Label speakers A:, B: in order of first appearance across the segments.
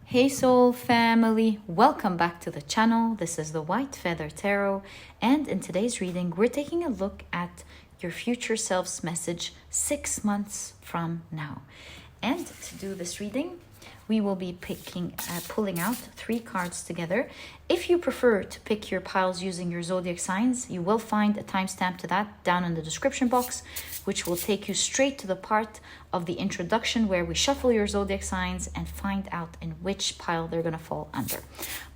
A: Hey soul family, welcome back to the channel. This is the White Feather Tarot, and in today's reading we're taking a look at your future self's message 6 months from now. And to do this reading we will be pulling out 3 cards together. If you prefer to pick your piles using your zodiac signs, you will find a timestamp to that down in the description box, which will take you straight to the part of the introduction where we shuffle your zodiac signs and find out in which pile they're going to fall under.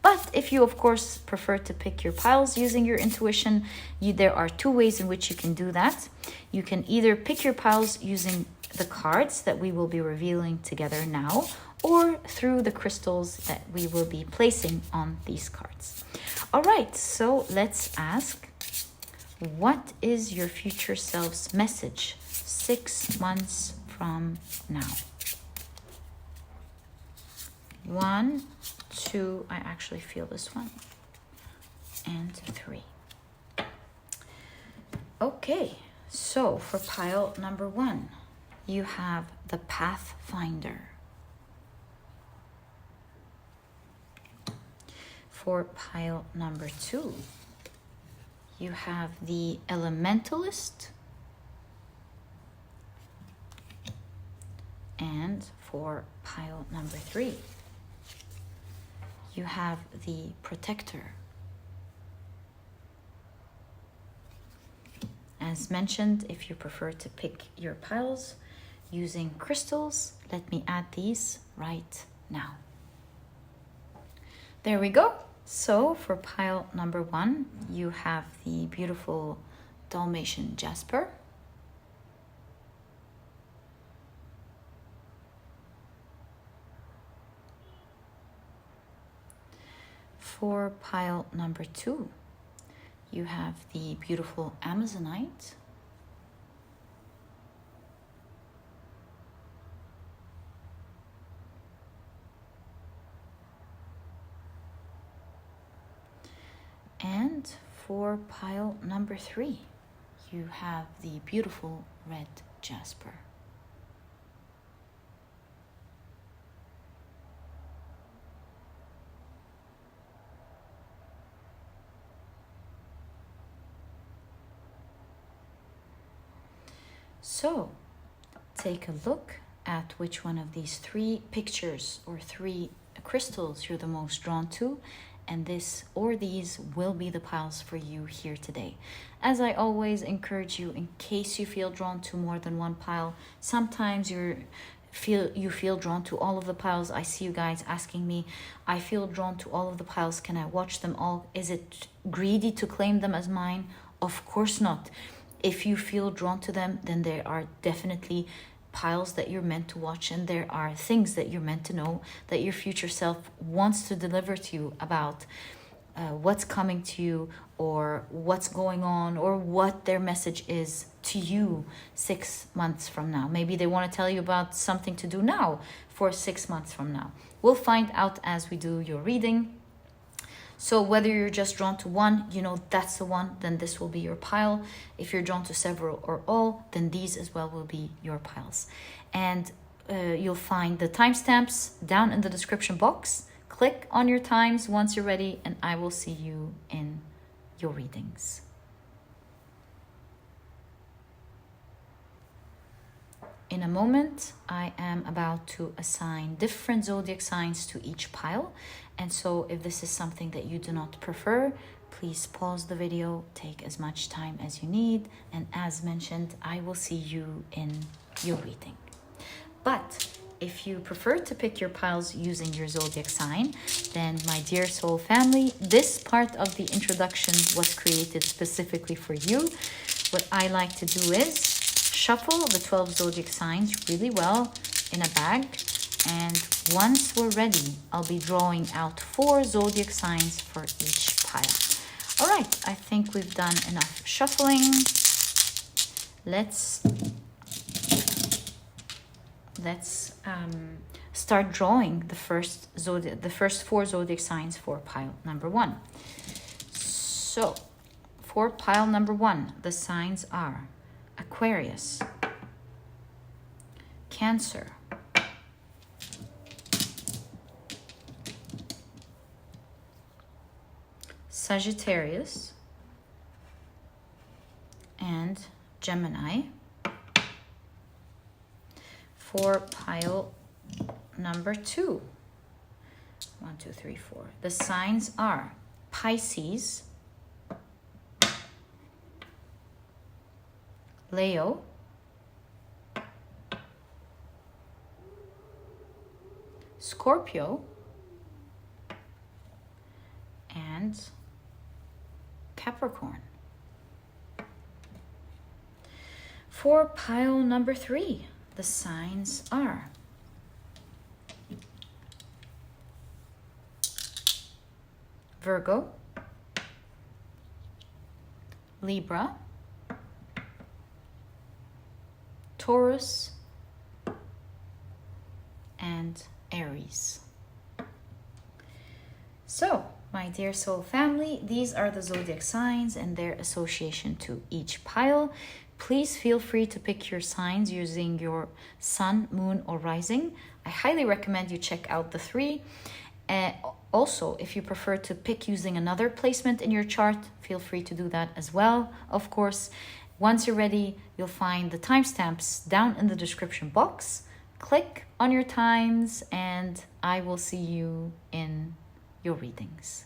A: But if you, of course, prefer to pick your piles using your intuition, there are 2 ways in which you can do that. You can either pick your piles using the cards that we will be revealing together now, or through the crystals that we will be placing on these cards. All right, so let's ask, what is your future self's message 6 months from now? 1, 2, I actually feel this one, and 3. Okay, so for pile number 1, you have the Pathfinder. For pile number 2, you have the Elementalist. And for pile number 3, you have the Protector. As mentioned, if you prefer to pick your piles using crystals, let me add these right now. There we go. So for pile number 1, you have the beautiful Dalmatian Jasper. For pile number 2, you have the beautiful Amazonite. And for pile number 3, you have the beautiful red Jasper. So, take a look at which one of these 3 pictures or 3 crystals you're the most drawn to, and this or these will be the piles for you here today. As I always encourage you, in case you feel drawn to more than one pile, sometimes you feel drawn to all of the piles. I see you guys asking me, I feel drawn to all of the piles, can I watch them all? Is it greedy to claim them as mine? Of course not. If you feel drawn to them, then there are definitely piles that you're meant to watch, and there are things that you're meant to know that your future self wants to deliver to you about what's coming to you, or what's going on, or what their message is to you 6 months from now. Maybe they want to tell you about something to do now for 6 months from now. We'll find out as we do your reading. So whether you're just drawn to one, you know that's the one, then this will be your pile. If you're drawn to several or all, then these as well will be your piles. And you'll find the timestamps down in the description box. Click on your times once you're ready, and I will see you in your readings. In a moment, I am about to assign different zodiac signs to each pile. And so if this is something that you do not prefer, please pause the video, take as much time as you need. And as mentioned, I will see you in your reading. But if you prefer to pick your piles using your zodiac sign, then my dear soul family, this part of the introduction was created specifically for you. What I like to do is shuffle the 12 zodiac signs really well in a bag, and once we're ready, I'll be drawing out 4 zodiac signs for each pile. All right, I think we've done enough shuffling. Let's start drawing the first 4 zodiac signs for pile number 1. So for pile number 1, the signs are Aquarius, Cancer, Sagittarius, and Gemini. For pile number 2. 1, 2, 3, 4. The signs are Pisces, Leo, Scorpio, and Capricorn. For pile number 3, the signs are Virgo, Libra, Taurus, and Aries. So, my dear soul family, these are the zodiac signs and their association to each pile. Please feel free to pick your signs using your sun, moon, or rising. I highly recommend you check out the 3. Also, if you prefer to pick using another placement in your chart, feel free to do that as well. Of course, once you're ready, you'll find the timestamps down in the description box. Click on your times and I will see you in your readings.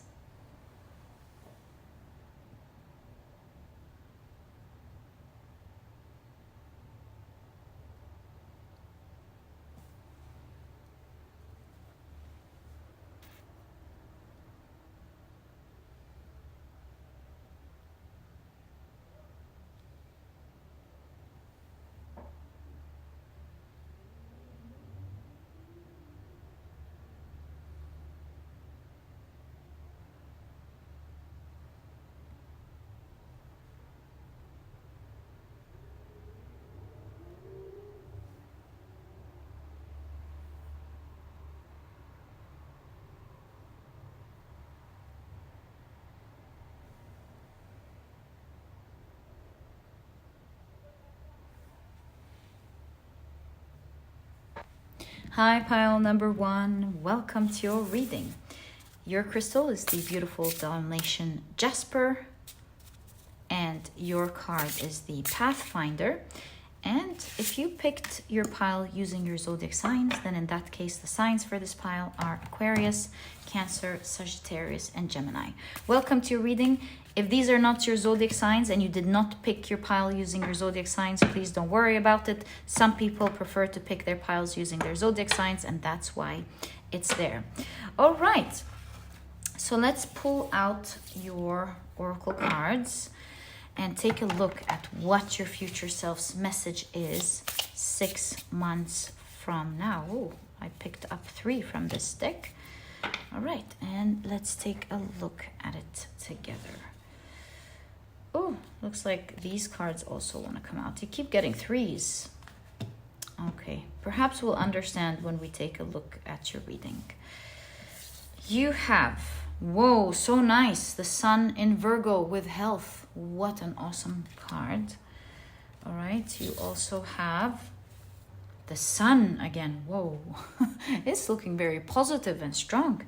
A: Hi, pile number 1. Welcome to your reading. Your crystal is the beautiful Dalmatian Jasper, and your card is the Pathfinder. And if you picked your pile using your zodiac signs, then in that case, the signs for this pile are Aquarius, Cancer, Sagittarius, and Gemini. Welcome to your reading. If these are not your zodiac signs and you did not pick your pile using your zodiac signs, please don't worry about it. Some people prefer to pick their piles using their zodiac signs, and that's why it's there. All right, so let's pull out your oracle cards and take a look at what your future self's message is 6 months from now. Oh, I picked up 3 from this deck. All right, and let's take a look at it together. Oh, looks like these cards also want to come out. You keep getting 3s. Okay, perhaps we'll understand when we take a look at your reading. You have, whoa, so nice, the Sun in Virgo with health. What an awesome card. All right, you also have the Sun again. Whoa, it's looking very positive and strong.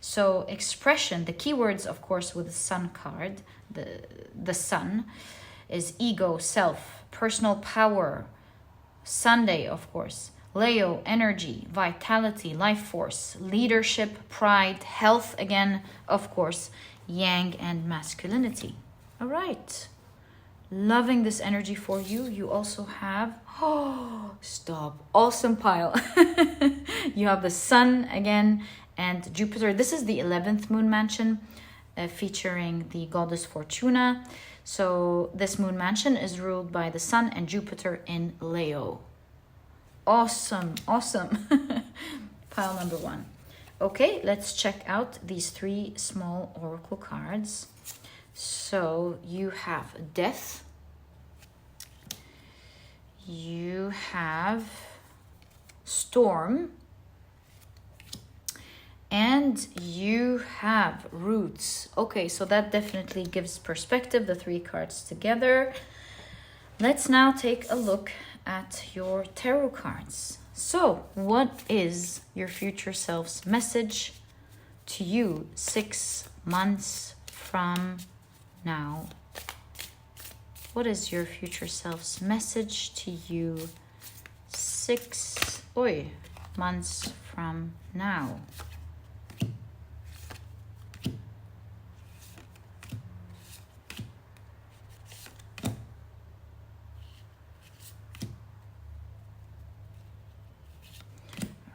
A: So expression, the keywords, of course, with the Sun card, the Sun is ego, self, personal power. Sunday, of course, Leo, energy, vitality, life force, leadership, pride, health again, of course, yang and masculinity. All right, loving this energy for you. You also have, oh, stop, awesome pile. You have the Sun again and Jupiter. This is the 11th moon mansion featuring the goddess Fortuna. So this moon mansion is ruled by the Sun and Jupiter in Leo. Awesome, awesome. Pile number 1. Okay, let's check out these 3 small oracle cards. So you have Death. You have Storm. And you have Roots. Okay, so that definitely gives perspective, the 3 cards together. Let's now take a look at your tarot cards. So, what is your future self's message to you 6 months from now. What is your future self's message to you 6 months from now?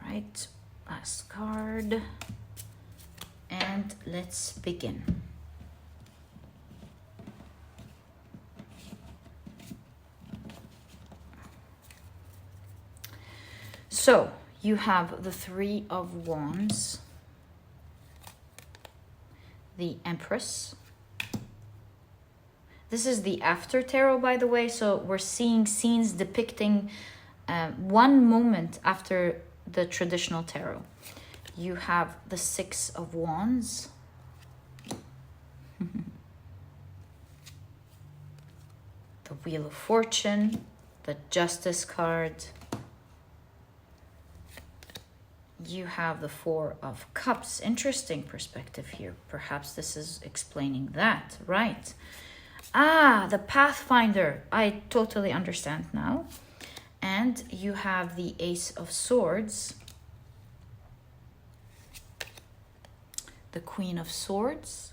A: All right, last card, and let's begin. So you have the 3 of Wands, the Empress. This is the after tarot, by the way, so we're seeing scenes depicting one moment after the traditional tarot. You have the 6 of Wands, the Wheel of Fortune, the Justice card. You have the 4 of Cups. Interesting perspective here. Perhaps this is explaining that, right? Ah, the Pathfinder. I totally understand now. And you have the Ace of Swords, the Queen of Swords,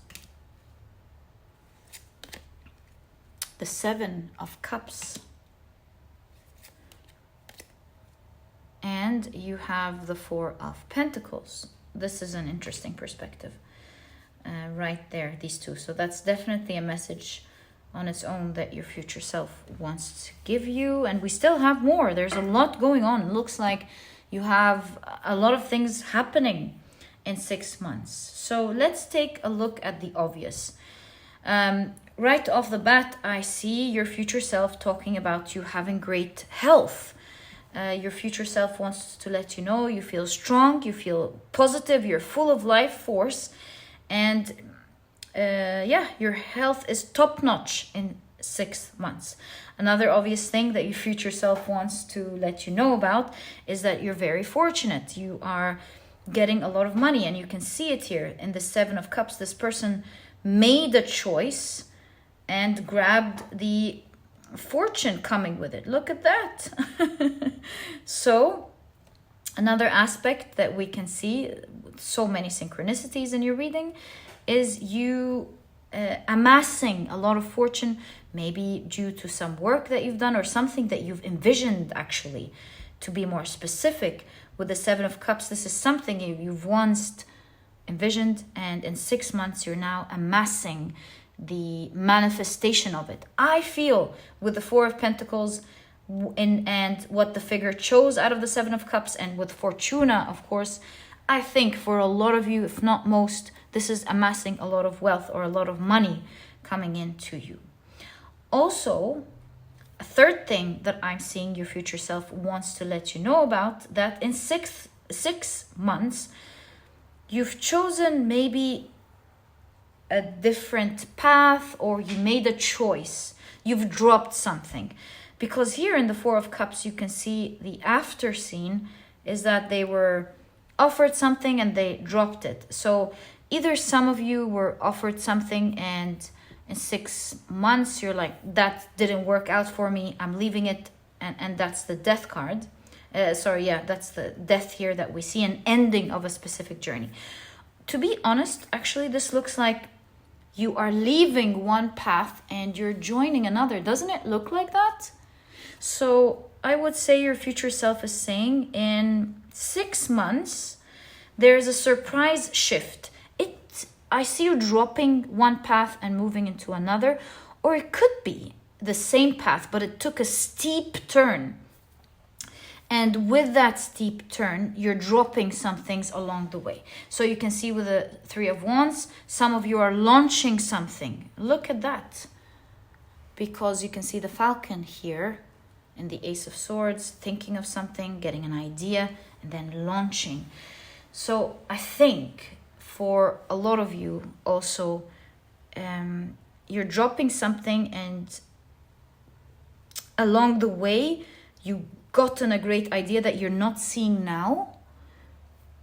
A: the 7 of Cups, and you have the 4 of Pentacles. This is an interesting perspective right there, these two. So that's definitely a message on its own that your future self wants to give you. And we still have more. There's a lot going on. It looks like you have a lot of things happening in 6 months. So let's take a look at the obvious. Right off the bat, I see your future self talking about you having great health. Your future self wants to let you know you feel strong, you feel positive, you're full of life force, and your health is top-notch in 6 months. Another obvious thing that your future self wants to let you know about is that you're very fortunate. You are getting a lot of money, and you can see it here in the 7 of Cups. This person made a choice and grabbed the fortune coming with it. Look at that. So another aspect that we can see, so many synchronicities in your reading, is you amassing a lot of fortune, maybe due to some work that you've done or something that you've envisioned. Actually, to be more specific, with the 7 of Cups, this is something you've once envisioned, and in 6 months you're now amassing the manifestation of it. I feel with the 4 of Pentacles and what the figure chose out of the 7 of Cups, and with Fortuna, of course, I think for a lot of you, if not most, this is amassing a lot of wealth or a lot of money coming into you. Also, a third thing that I'm seeing your future self wants to let you know about, that in 6 months you've chosen maybe a different path, or you made a choice, you've dropped something. Because here in the 4 of Cups, you can see the after scene is that they were offered something and they dropped it. So either some of you were offered something and in 6 months you're like, that didn't work out for me, I'm leaving it, and that's the Death card. That's the death here that we see, an ending of a specific journey. To be honest, actually, this looks like you are leaving one path and you're joining another. Doesn't it look like that? So I would say your future self is saying in 6 months, there's a surprise shift. I see you dropping one path and moving into another, or it could be the same path, but it took a steep turn. And with that steep turn, you're dropping some things along the way. So you can see with the 3 of Wands, some of you are launching something. Look at that. Because you can see the Falcon here in the Ace of Swords, thinking of something, getting an idea, and then launching. So I think for a lot of you also, you're dropping something, and along the way, you gotten a great idea that you're not seeing now,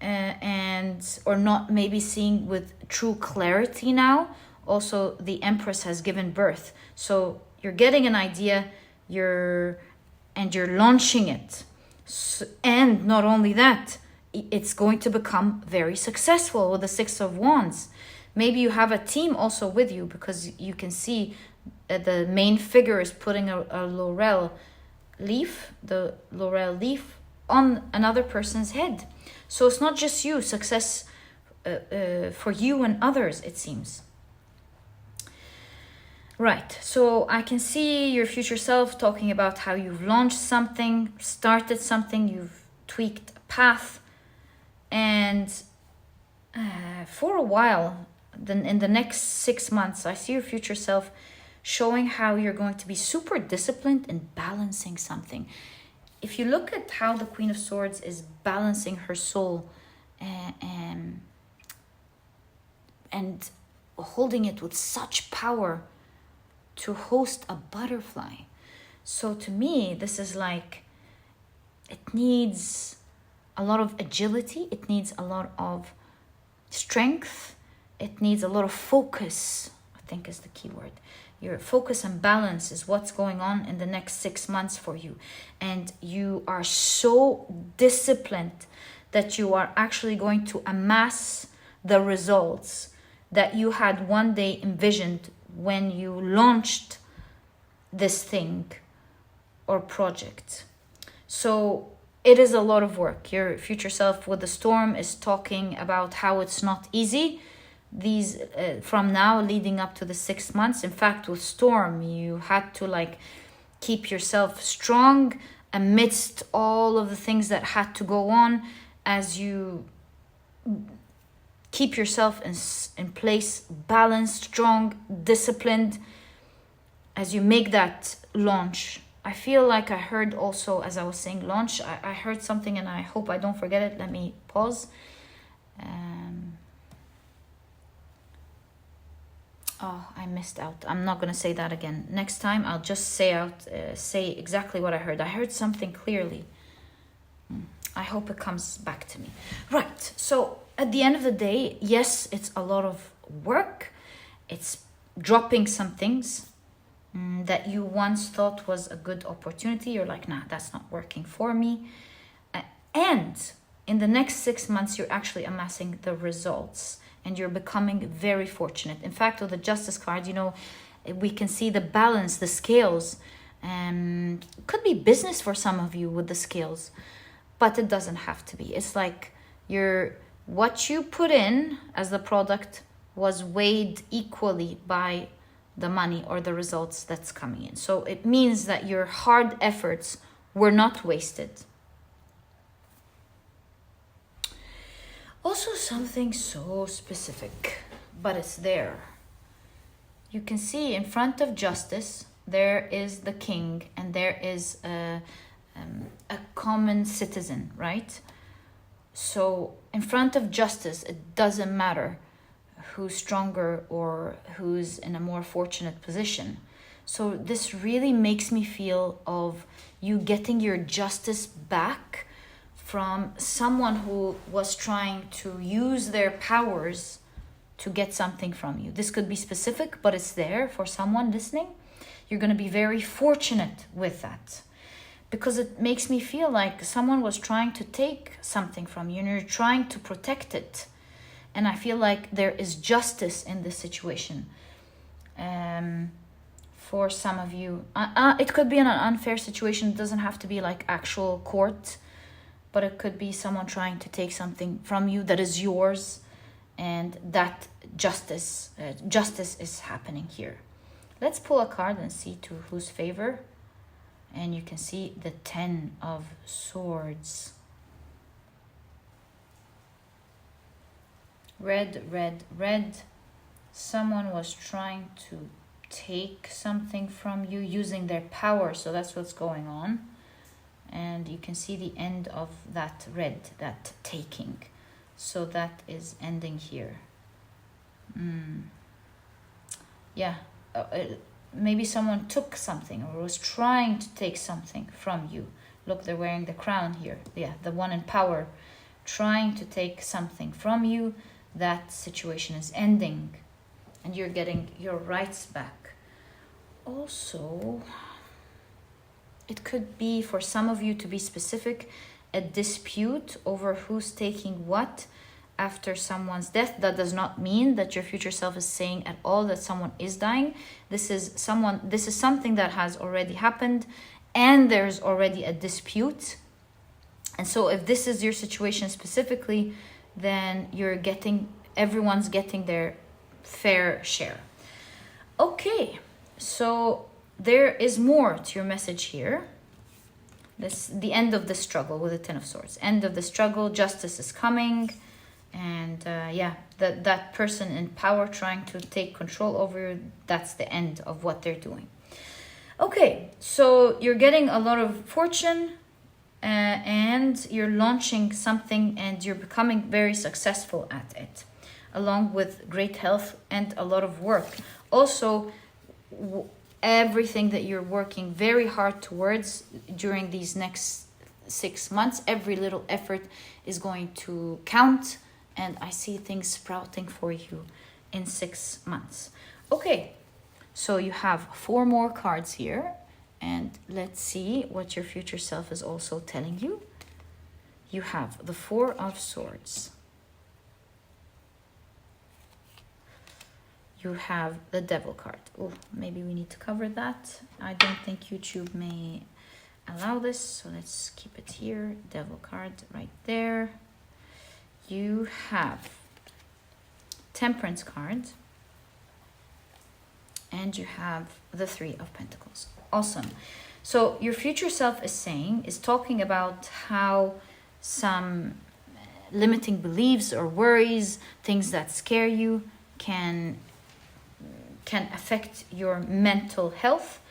A: or not maybe seeing with true clarity now, Also, the Empress has given birth. So you're getting an idea, you're launching it. So, and not only that, it's going to become very successful with the Six of Wands. Maybe you have a team also with you, because you can see the main figure is putting a laurel leaf, the laurel leaf, on another person's head. So it's not just you, success for you and others, it seems. Right, so I can see your future self talking about how you've launched something, started something, you've tweaked a path, and for a while, then in the next 6 months, I see your future self showing how you're going to be super disciplined in balancing something. If you look at how the Queen of Swords is balancing her soul and holding it with such power to host a butterfly. So to me, this is like, it needs a lot of agility, it needs a lot of strength, it needs a lot of focus, I think is the key word. Your focus and balance is what's going on in the next 6 months for you. And you are so disciplined that you are actually going to amass the results that you had one day envisioned when you launched this thing or project. So it is a lot of work. Your future self with the storm is talking about how it's not easy. These from now leading up to the 6 months. In fact, with storm, you had to like keep yourself strong amidst all of the things that had to go on, as you keep yourself in place, balanced, strong, disciplined, as you make that launch. I feel like I heard also, as I was saying launch, I heard something, and I hope I don't forget it. Let me pause. Oh, I missed out. I'm not going to say that again. Next time, I'll just say exactly what I heard. I heard something clearly. I hope it comes back to me. Right. So at the end of the day, yes, it's a lot of work. It's dropping some things that you once thought was a good opportunity. You're like, nah, that's not working for me. And in the next 6 months, you're actually amassing the results. And you're becoming very fortunate. In fact, with the Justice card, you know, we can see the balance, the scales. Could be business for some of you with the scales, but it doesn't have to be. It's like what you put in as the product was weighed equally by the money or the results that's coming in. So it means that your hard efforts were not wasted. Also, something so specific, but it's there. You can see in front of Justice, there is the king, and there is a common citizen, right? So in front of Justice, it doesn't matter who's stronger or who's in a more fortunate position. So this really makes me feel of you getting your justice back from someone who was trying to use their powers to get something from you. This could be specific, but it's there for someone listening. You're going to be very fortunate with that, because it makes me feel like someone was trying to take something from you and you're trying to protect it. And I feel like there is justice in this situation for some of you. It could be an unfair situation. It doesn't have to be like actual court, but it could be someone trying to take something from you that is yours, and that justice is happening here. Let's pull a card and see to whose favor. And you can see the 10 of Swords. Red, red, red. Someone was trying to take something from you using their power, so that's what's going on. And you can see the end of that red, that taking. So that is ending here. Yeah, maybe someone took something or was trying to take something from you. Look, they're wearing the crown here. Yeah, the one in power, trying to take something from you. That situation is ending. and you're getting your rights back. Also, it could be, for some of you to be specific, a dispute over who's taking what after someone's death. That does not mean that your future self is saying at all that someone is dying. This is something that has already happened, and there's already a dispute. And so if this is your situation specifically, then everyone's getting their fair share. Okay, so there is more to your message here. The end of the struggle with the Ten of Swords. End of the struggle, justice is coming. And that person in power trying to take control over you, that's the end of what they're doing. Okay, so you're getting a lot of fortune, and you're launching something, and you're becoming very successful at it, along with great health and a lot of work. Also, everything that you're working very hard towards during these next 6 months, every little effort is going to count. And I see things sprouting for you in 6 months. Okay, so you have 4 more cards here. And let's see what your future self is also telling you. You have the 4 of Swords. You have the Devil card. Oh, maybe we need to cover that. I don't think YouTube may allow this. So let's keep it here. Devil card right there. You have Temperance card, and you have the 3 of Pentacles. Awesome. So your future self is talking about how some limiting beliefs or worries, things that scare you, can affect your mental health.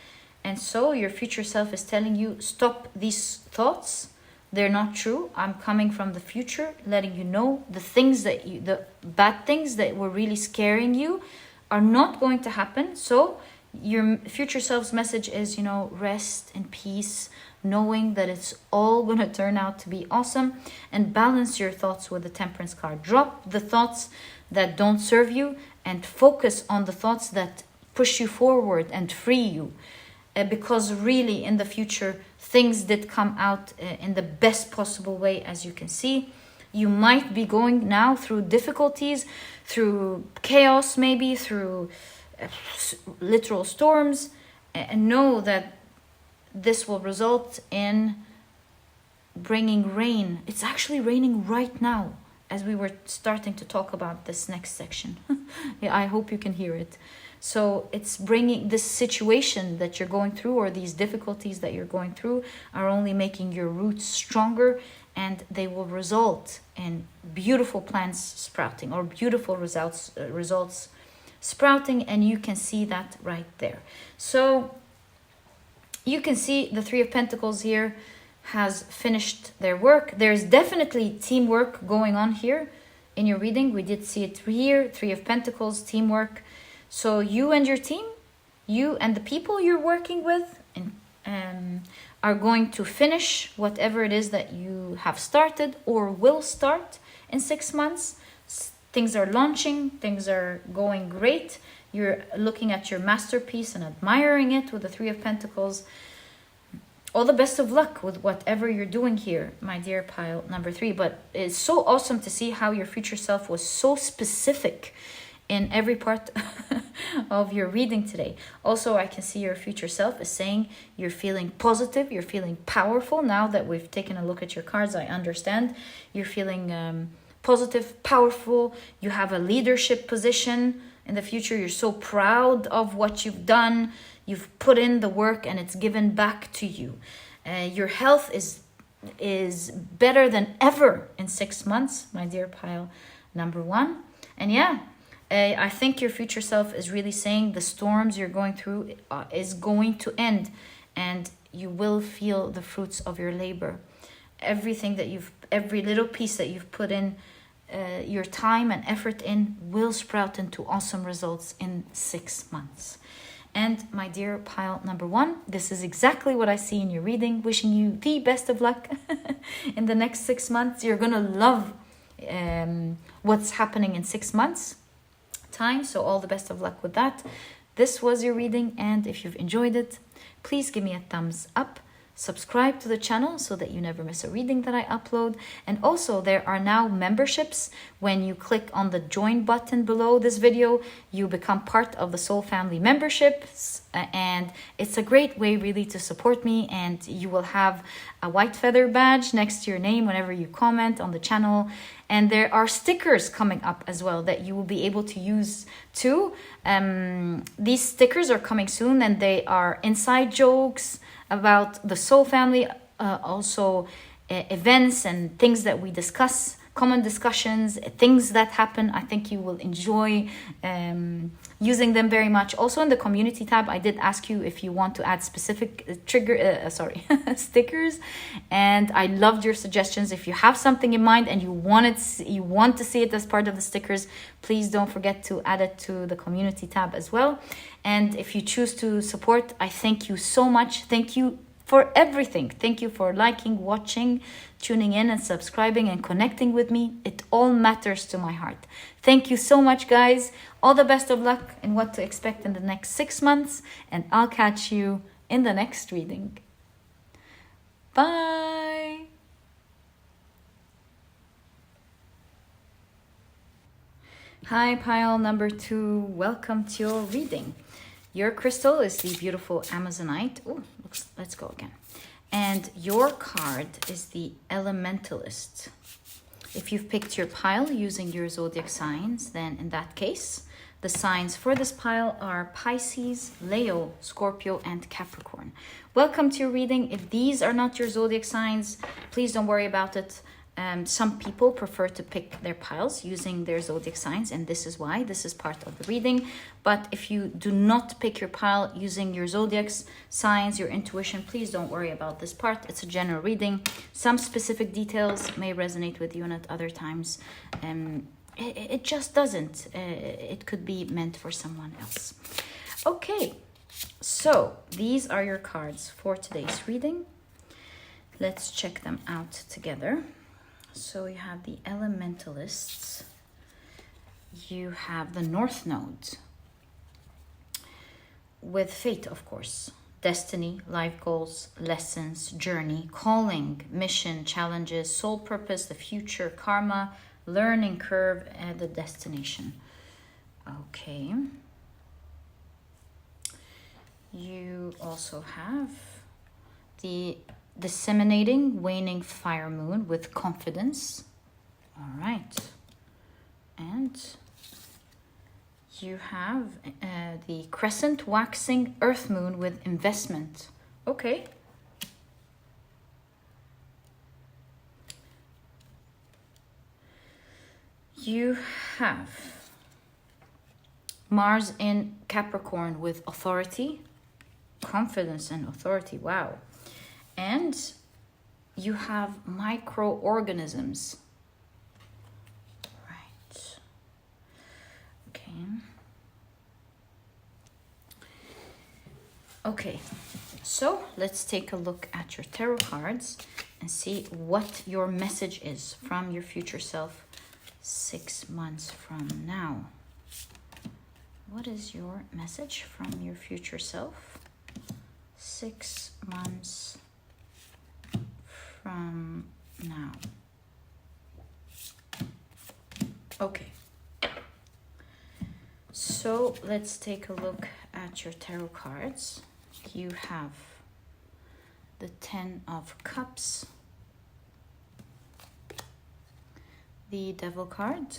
A: And so your future self is telling you, stop these thoughts. They're not true. I'm coming from the future, letting you know the bad things that were really scaring you are not going to happen. So your future self's message is, rest in peace, knowing that it's all going to turn out to be awesome, and balance your thoughts with the Temperance card. Drop the thoughts that don't serve you and focus on the thoughts that push you forward and free you. Because really in the future, things did come out in the best possible way, as you can see. You might be going now through difficulties, through chaos, maybe through literal storms, and know that this will result in bringing rain. It's actually raining right now as we were starting to talk about this next section. Yeah, I hope you can hear it. So it's bringing this situation that you're going through, or these difficulties that you're going through, are only making your roots stronger, and they will result in beautiful plants sprouting, or beautiful results sprouting, and you can see that right there. So you can see the 3 of Pentacles here has finished their work. There's definitely teamwork going on here in your reading. We did see it here, 3 of Pentacles, teamwork. So you and your team, you and the people you're working with, are going to finish whatever it is that you have started or will start in 6 months. Things are launching, things are going great. You're looking at your masterpiece and admiring it with the 3 of Pentacles. All the best of luck with whatever you're doing here, my dear pile number 3. But it's so awesome to see how your future self was so specific in every part of your reading today. Also, I can see your future self is saying you're feeling positive, you're feeling powerful. Now that we've taken a look at your cards, I understand. You're feeling positive, powerful. You have a leadership position in the future. You're so proud of what you've done. You've put in the work and it's given back to you. Your health is better than ever in 6 months, my dear pile number 1. And yeah, I think your future self is really saying the storms you're going through is going to end, and you will feel the fruits of your labor. Every little piece that you've put in your time and effort in will sprout into awesome results in 6 months. And my dear pile number 1, this is exactly what I see in your reading. Wishing you the best of luck in the next 6 months. You're going to love what's happening in 6 months. time. So all the best of luck with that. This was your reading, and if you've enjoyed it, please give me a thumbs up. Subscribe to the channel so that you never miss a reading that I upload. And also, there are now memberships. When you click on the join button below this video, you become part of the Soul Family memberships, and it's a great way really to support me. And you will have a white feather badge next to your name whenever you comment on the channel. And there are stickers coming up as well that you will be able to use too. These stickers are coming soon, and they are inside jokes about the Soul Family, also events and things that we discuss, common discussions, things that happen. I think you will enjoy using them very much. Also in the community tab, I did ask you if you want to add specific stickers, and I loved your suggestions. If you have something in mind and you want to see it as part of the stickers, please don't forget to add it to the community tab as well. And if you choose to support, I thank you so much. Thank you for everything. Thank you for liking, watching, tuning in and subscribing and connecting with me. It all matters to my heart. Thank you so much, guys. All the best of luck in what to expect in the next 6 months, and I'll catch you in the next reading. Bye. Hi, pile number 2. Welcome to your reading. Your crystal is the beautiful Amazonite. Oh, let's go again. And your card is the Elementalist. If you've picked your pile using your zodiac signs, then in that case, the signs for this pile are Pisces, Leo, Scorpio, and Capricorn. Welcome to your reading. If these are not your zodiac signs, please don't worry about it. Some people prefer to pick their piles using their zodiac signs, and this is why this is part of the reading. But if you do not pick your pile using your zodiac signs, your intuition, please don't worry about this part. It's a general reading. Some specific details may resonate with you, and at other times it just doesn't. It could be meant for someone else. Okay, so these are your cards for today's reading. Let's check them out together. So you have the Elementalists, you have the North Node, with fate, of course, destiny, life goals, lessons, journey, calling, mission, challenges, soul purpose, the future, karma, learning curve, and the destination. Okay. You also have the disseminating, waning fire moon with confidence. All right. And you have the crescent waxing earth moon with investment. Okay. You have Mars in Capricorn with authority, confidence and authority. Wow. And you have microorganisms. Right. Okay. Okay. So let's take a look at your tarot cards and see what your message is from your future self 6 months from now. What is your message from your future self 6 months from now? Okay, so let's take a look at your tarot cards. You have the 10 of Cups, the Devil card,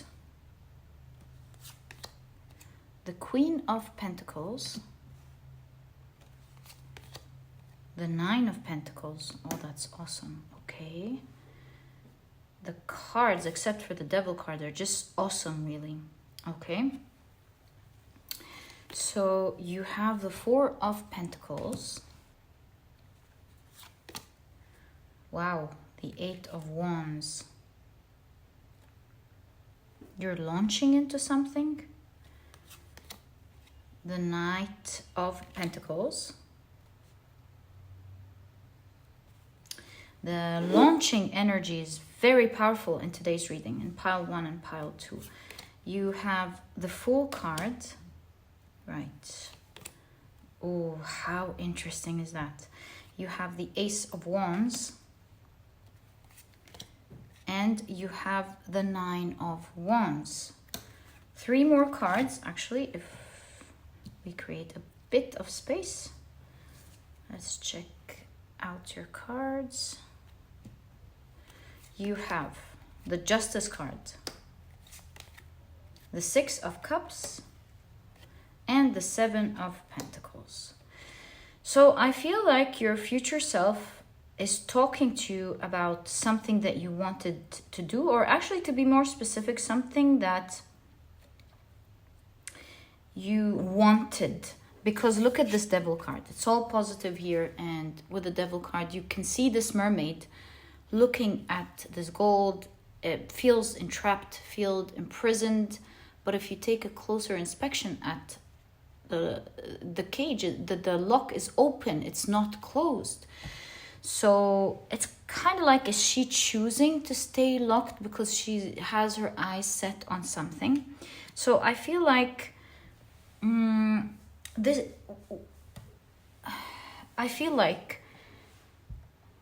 A: the Queen of Pentacles, the 9 of Pentacles. Oh, that's awesome. Okay. The cards, except for the Devil card, are just awesome, really. Okay. So you have the 4 of Pentacles. Wow. The 8 of Wands. You're launching into something. The Knight of Pentacles. The launching energy is very powerful in today's reading, in pile 1 and pile 2. You have the Fool card. Right. Oh, how interesting is that? You have the Ace of Wands. And you have the Nine of Wands. 3 more cards, actually, if we create a bit of space. Let's check out your cards. You have the Justice card, the 6 of Cups, and the 7 of Pentacles. So I feel like your future self is talking to you about something that you wanted to do, or actually, to be more specific, something that you wanted. Because look at this Devil card. It's all positive here, and with the Devil card, you can see this mermaid looking at this gold. It feels entrapped, feels imprisoned. But if you take a closer inspection at the cage, the lock is open, it's not closed. So it's kind of like, is she choosing to stay locked because she has her eyes set on something? So I feel like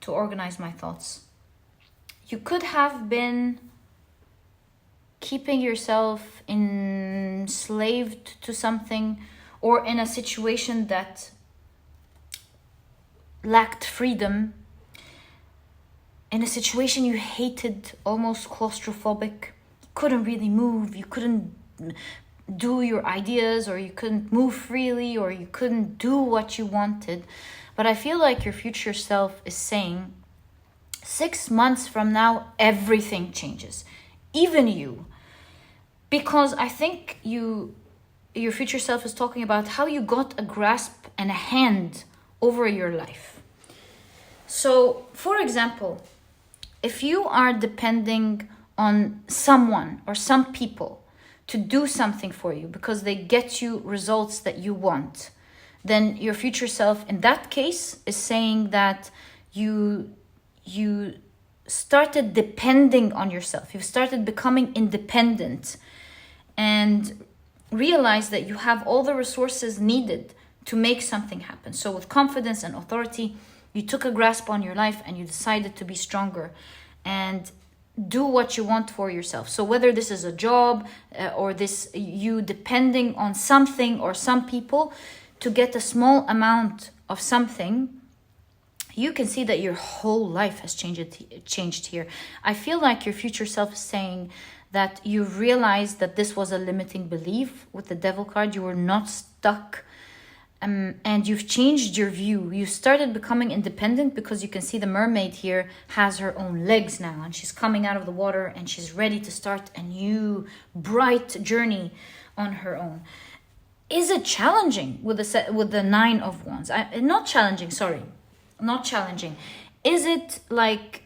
A: to organize my thoughts, you could have been keeping yourself enslaved to something, or in a situation that lacked freedom, in a situation you hated, almost claustrophobic. You couldn't really move, you couldn't do your ideas, or you couldn't move freely, or you couldn't do what you wanted. But I feel like your future self is saying, 6 months from now, everything changes, even you. Because I think your future self is talking about how you got a grasp and a hand over your life. So, for example, if you are depending on someone or some people to do something for you because they get you results that you want, then your future self in that case is saying that you started depending on yourself. You started becoming independent and realize that you have all the resources needed to make something happen. So with confidence and authority, you took a grasp on your life and you decided to be stronger and do what you want for yourself. So whether this is a job or this you depending on something or some people to get a small amount of something, you can see that your whole life has changed here. I feel like your future self is saying that you realized that this was a limiting belief with the Devil card. You were not stuck. And you've changed your view. You started becoming independent because you can see the mermaid here has her own legs now, and she's coming out of the water and she's ready to start a new bright journey on her own. Is it challenging with the 9 of Wands? Not challenging. Is it like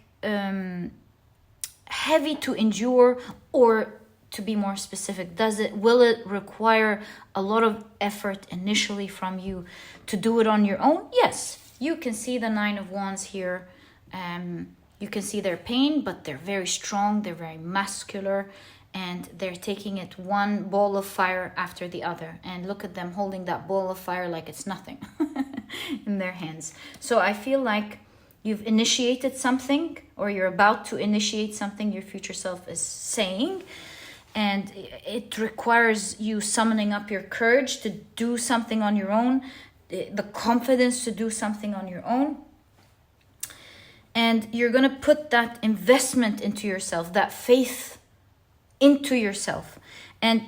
A: heavy to endure, or to be more specific, will it require a lot of effort initially from you to do it on your own? Yes, you can see the 9 of Wands here. You can see their pain, but they're very strong, they're very muscular, and they're taking it one ball of fire after the other. And look at them holding that ball of fire like it's nothing in their hands. So I feel like you've initiated something, or you're about to initiate something, your future self is saying. And it requires you summoning up your courage to do something on your own, the confidence to do something on your own. And you're going to put that investment into yourself, that faith into yourself. And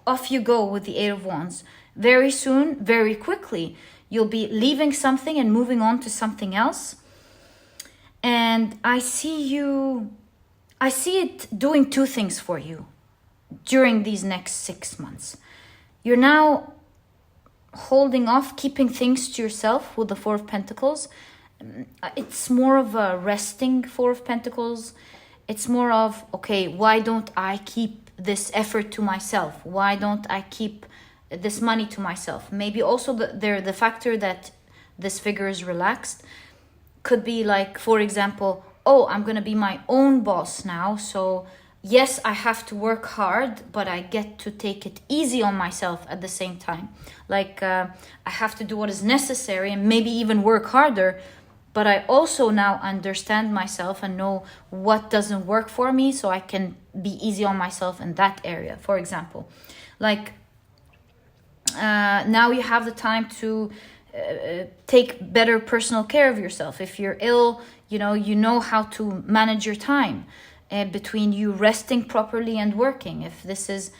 A: off you go with the 8 of Wands. Very soon, very quickly, you'll be leaving something and moving on to something else. And I see it doing 2 things for you during these next 6 months. You're now holding off, keeping things to yourself with the 4 of Pentacles. It's more of a resting 4 of Pentacles. It's more of, okay, why don't I keep this effort to myself? Why don't I keep this money to myself? Maybe also the factor that this figure is relaxed could be like, for example, oh, I'm going to be my own boss now, so yes, I have to work hard, but I get to take it easy on myself at the same time. Like, I have to do what is necessary and maybe even work harder, but I also now understand myself and know what doesn't work for me, so I can be easy on myself in that area. For example, like, now you have the time to take better personal care of yourself. If you're ill, you know how to manage your time between you resting properly and working. If this is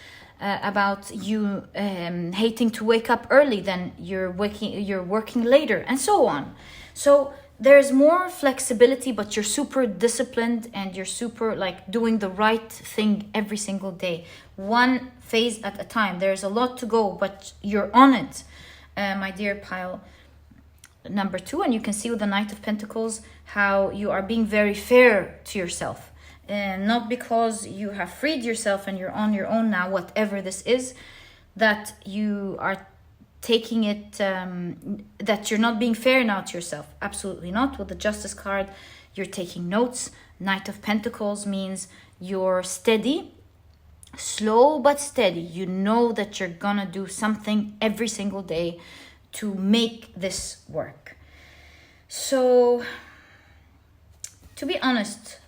A: about you hating to wake up early, then you're working later, and so on. So there's more flexibility, but you're super disciplined and you're super like doing the right thing every single day, one phase at a time. There's a lot to go, but you're on it, my dear pile number 2. And you can see with the Knight of Pentacles how you are being very fair to yourself, and not because you have freed yourself and you're on your own now, whatever this is, that you are taking it, that you're not being fair now to yourself. Absolutely not. With the Justice card, you're taking notes. Knight of Pentacles means you're steady, slow but steady. You know that you're gonna do something every single day to make this work. So, to be honest,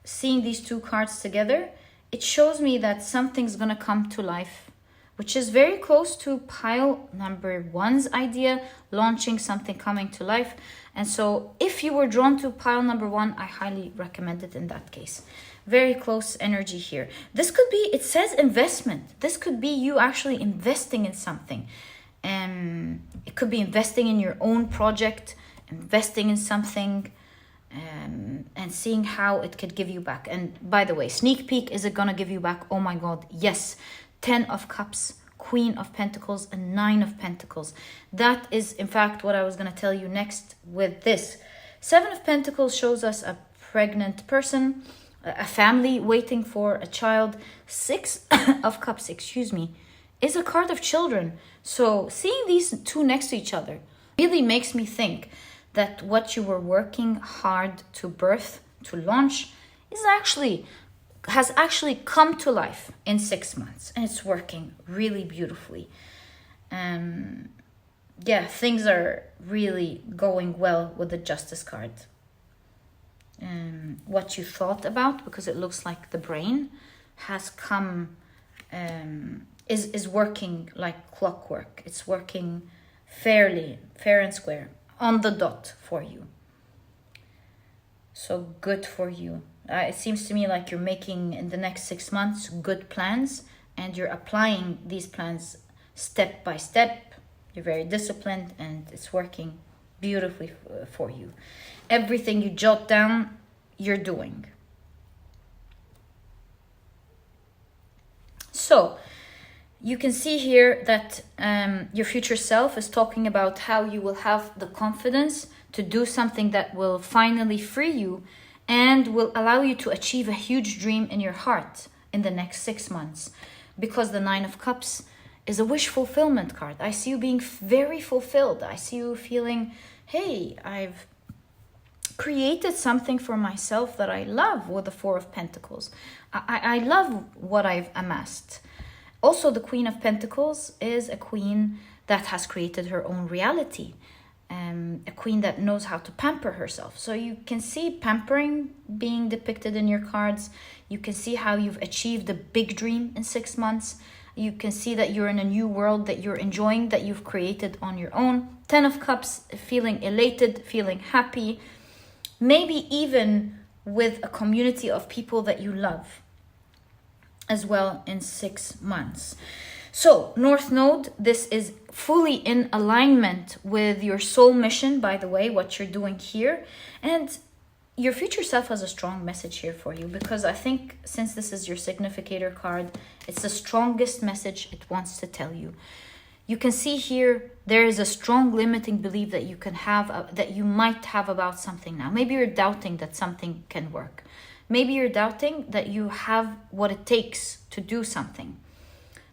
A: seeing these two cards together, it shows me that something's gonna come to life, which is very close to pile number 1's idea, launching something, coming to life. And so if you were drawn to pile number 1, I highly recommend it in that case. Very close energy here. This could be, it says investment. This could be you actually investing in something. It could be investing in your own project, investing in something, and seeing how it could give you back. And by the way, sneak peek, is it gonna give you back? Oh my God, yes. 10 of Cups, Queen of Pentacles, and 9 of Pentacles. That is, in fact, what I was going to tell you next with this. 7 of Pentacles shows us a pregnant person, a family waiting for a child. 6 of Cups, is a card of children. So seeing these two next to each other really makes me think that what you were working hard to birth, to launch, has actually come to life in 6 months, and it's working really beautifully. Things are really going well with the Justice card. What you thought about, because it looks like the brain has come, is working like clockwork. It's working fair and square, on the dot for you. So good for you. It seems to me like you're making, in the next 6 months, good plans, and you're applying these plans step by step. You're very disciplined, and it's working beautifully for you. Everything you jot down, you're doing. So, you can see here that your future self is talking about how you will have the confidence to do something that will finally free you and will allow you to achieve a huge dream in your heart in the next 6 months. Because the 9 of Cups is a wish fulfillment card. I see you being very fulfilled. I see you feeling, hey, I've created something for myself that I love with the 4 of Pentacles. I love what I've amassed. Also, the Queen of Pentacles is a queen that has created her own reality. A queen that knows how to pamper herself. So you can see pampering being depicted in your cards. You can see how you've achieved a big dream in 6 months. You can see that you're in a new world that you're enjoying, that you've created on your own. 10 of Cups, feeling elated, feeling happy. Maybe even with a community of people that you love as well in 6 months. So, North Node, this is fully in alignment with your soul mission, by the way, what you're doing here. And your future self has a strong message here for you, because I think since this is your significator card, it's the strongest message it wants to tell you. You can see here, there is a strong limiting belief that you can have, that you might have about something now. Maybe you're doubting that something can work. Maybe you're doubting that you have what it takes to do something.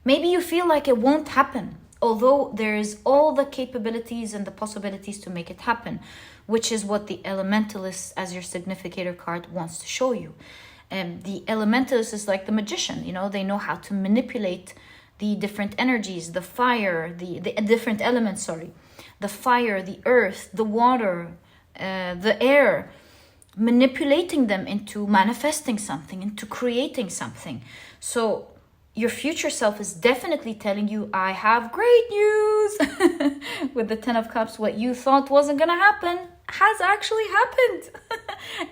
A: Maybe you feel like it won't happen, although there's all the capabilities and the possibilities to make it happen, which is what the Elementalist as your significator card wants to show you. The elementalist is like the magician, you know, they know how to manipulate the different energies, the fire, the different elements, sorry, the fire, the earth, the water, the air, manipulating them into manifesting something, into creating something. So your future self is definitely telling you, I have great news. With the 10 of Cups, what you thought wasn't going to happen has actually happened.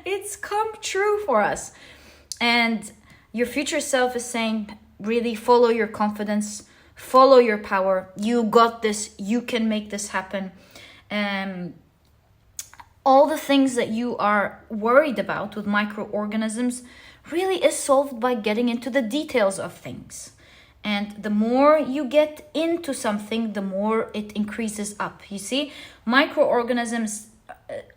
A: It's come true for us. And your future self is saying, really follow your confidence, follow your power. You got this. You can make this happen. All the things that you are worried about with microorganisms really is solved by getting into the details of things. And the more you get into something, the more it increases up. You see, microorganisms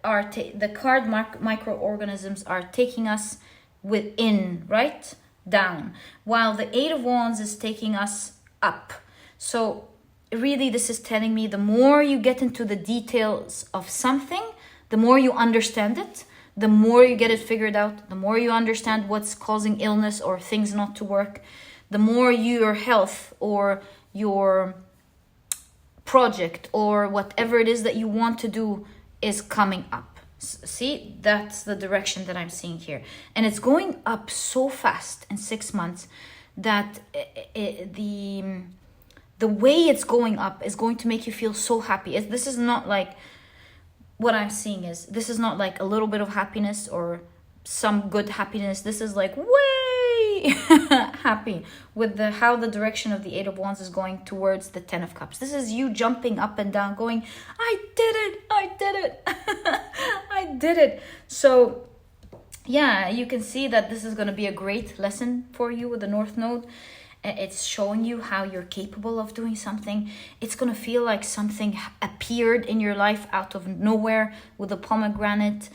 A: are the card microorganisms are taking us within, right? Down. While the 8 of Wands is taking us up. So really this is telling me the more you get into the details of something, the more you understand it, the more you get it figured out, the more you understand what's causing illness or things not to work, the more your health or your project or whatever it is that you want to do is coming up. See, that's the direction that I'm seeing here. And it's going up so fast in 6 months that the way it's going up is going to make you feel so happy. This is not like, what I'm seeing is, this is not like a little bit of happiness or some good happiness. This is like way happy with how the direction of the 8 of Wands is going towards the 10 of Cups. This is you jumping up and down going, I did it, I did it, I did it. So yeah, you can see that this is going to be a great lesson for you with the North Node. It's showing you how you're capable of doing something. It's going to feel like something appeared in your life out of nowhere with a pomegranate.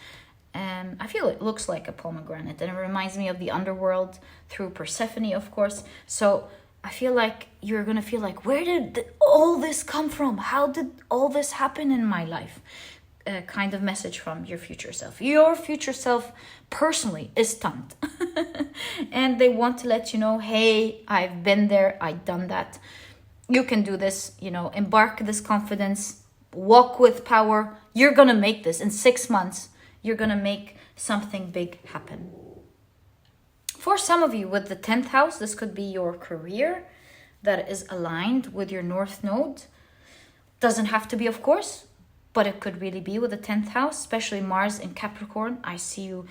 A: I feel it looks like a pomegranate and it reminds me of the underworld through Persephone, of course. So I feel like you're going to feel like, where did all this come from? How did all this happen in my life? Kind of message from your future self. Your future self personally is stunned. And they want to let you know, hey, I've been there, I've done that. You can do this, you know, embark this confidence, walk with power. You're going to make this in 6 months. You're going to make something big happen. For some of you with the 10th house, this could be your career that is aligned with your North Node. Doesn't have to be, of course, but it could really be with the 10th house, especially Mars in Capricorn. I see you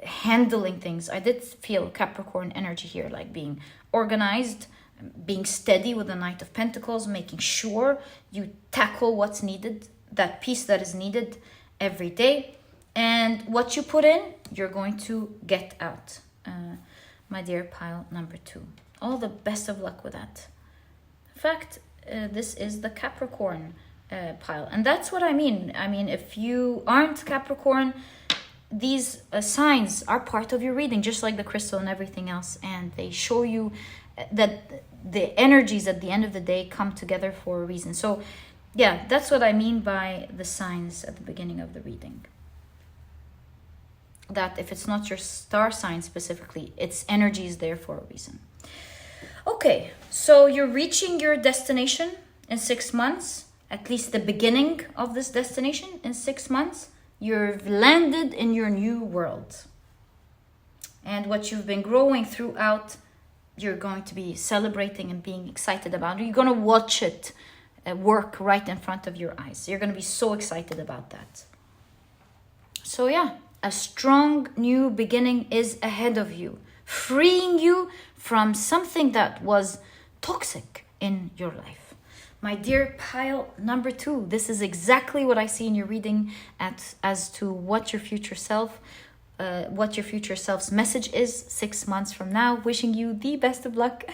A: handling things. I did feel Capricorn energy here, like being organized, being steady with the Knight of Pentacles, making sure you tackle what's needed, that piece that is needed every day. And what you put in, you're going to get out. My dear pile number 2. All the best of luck with that. In fact, this is the Capricorn pile. And that's what I mean. I mean, if you aren't Capricorn, these signs are part of your reading, just like the crystal and everything else. And they show you that the energies at the end of the day come together for a reason. So yeah, that's what I mean by the signs at the beginning of the reading. That if it's not your star sign specifically, its energy is there for a reason. Okay, so you're reaching your destination in 6 months, at least the beginning of this destination in 6 months. You've landed in your new world. And what you've been growing throughout, you're going to be celebrating and being excited about. You're going to watch it work right in front of your eyes. You're going to be so excited about that. So yeah, a strong new beginning is ahead of you, freeing you from something that was toxic in your life. My dear pile number 2, this is exactly what I see in your reading as to what your future self, what your future self's message is 6 months from now. Wishing you the best of luck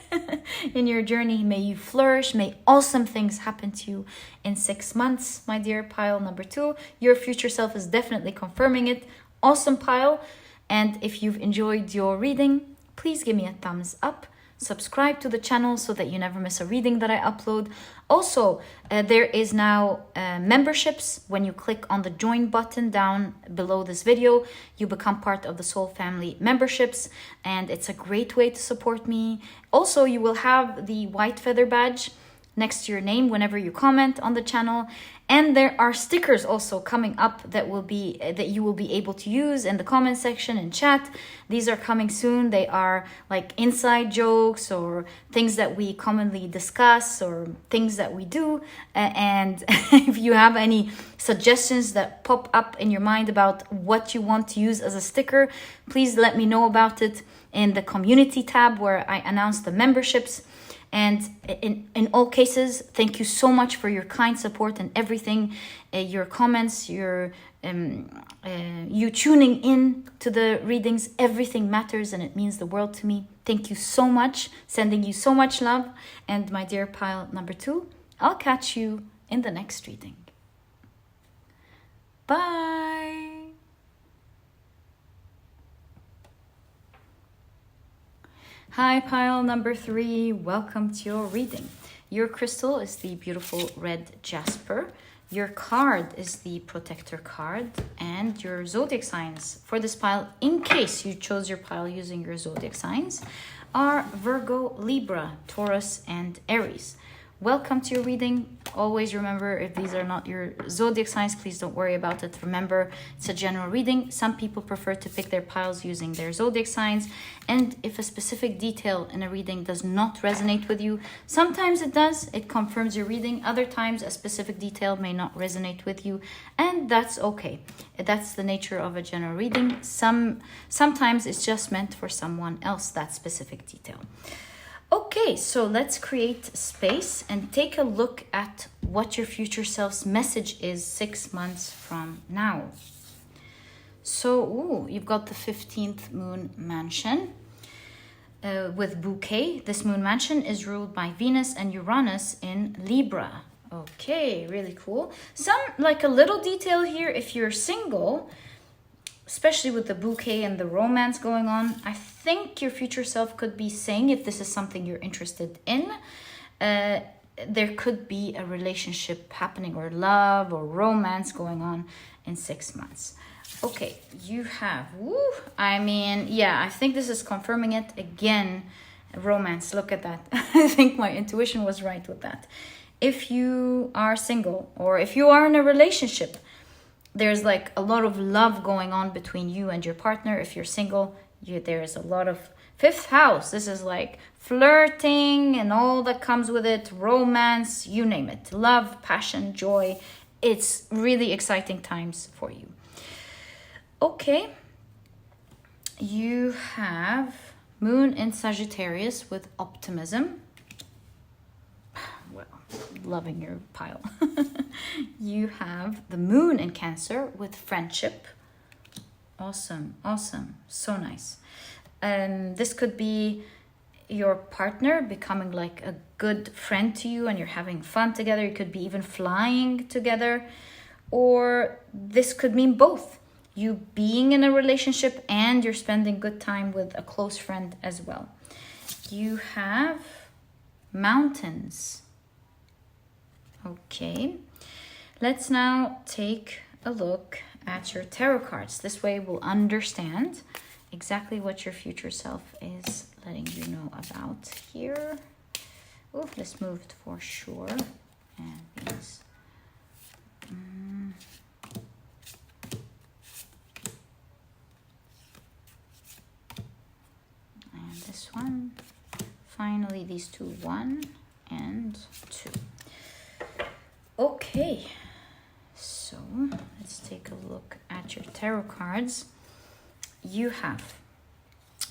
A: in your journey. May you flourish. May awesome things happen to you in 6 months, my dear pile number 2. Your future self is definitely confirming it. Awesome pile. And if you've enjoyed your reading, please give me a thumbs up. subscribe to the channel so that you never miss a reading that I upload. Also, there is now memberships. When you click on the join button down below this video, you become part of the Soul Family memberships, and it's a great way to support me. Also, you will have the white feather badge next to your name whenever you comment on the channel, and there are stickers also coming up that you will be able to use in the comment section and chat. These are coming soon. They are like inside jokes or things that we commonly discuss or things that we do, and if you have any suggestions that pop up in your mind about what you want to use as a sticker, please let me know about it in the community tab where I announce the memberships. And in all cases, thank you so much for your kind support and everything, your comments, you tuning in to the readings. Everything matters and it means the world to me. Thank you so much. Sending you so much love. And my dear pile number 2, I'll catch you in the next reading. Bye. Hi, pile number 3. Welcome to your reading. Your crystal is the beautiful red Jasper. Your card is the protector card, and your zodiac signs for this pile, in case you chose your pile using your zodiac signs, are Virgo, Libra, Taurus, and Aries. Welcome to your reading. Always remember, if these are not your zodiac signs, please don't worry about it. Remember, it's a general reading. Some people prefer to pick their piles using their zodiac signs. And if a specific detail in a reading does not resonate with you, sometimes it does. It confirms your reading. Other times, a specific detail may not resonate with you. And that's okay. That's the nature of a general reading. Sometimes it's just meant for someone else, that specific detail. Okay, so let's create space and take a look at what your future self's message is 6 months from now. So, you've got the 15th moon mansion with bouquet. This moon mansion is ruled by Venus and Uranus in Libra. Okay, really cool. Like a little detail here, if you're single, especially with the bouquet and the romance going on, I think your future self could be saying, if this is something you're interested in, there could be a relationship happening or love or romance going on in 6 months. Okay, you have, I think this is confirming it again. Romance, look at that. I think my intuition was right with that. If you are single or if you are in a relationship, there's like a lot of love going on between you and your partner. If you're single, there's a lot of 5th house. This is like flirting and all that comes with it, romance, you name it. Love, passion, joy. It's really exciting times for you. Okay. You have moon in Sagittarius with optimism. Well, loving your pile. You have the moon in Cancer with friendship. Awesome, awesome, so nice. This could be your partner becoming like a good friend to you and you're having fun together. You could be even flying together, or this could mean both. You being in a relationship and you're spending good time with a close friend as well. You have mountains. Okay, let's now take a look at your tarot cards. This way we'll understand exactly what your future self is letting you know about here. Oh, this moved for sure. And these. And this one. Finally, these two, 1 and 2. Okay, so let's take a look at your tarot cards. You have,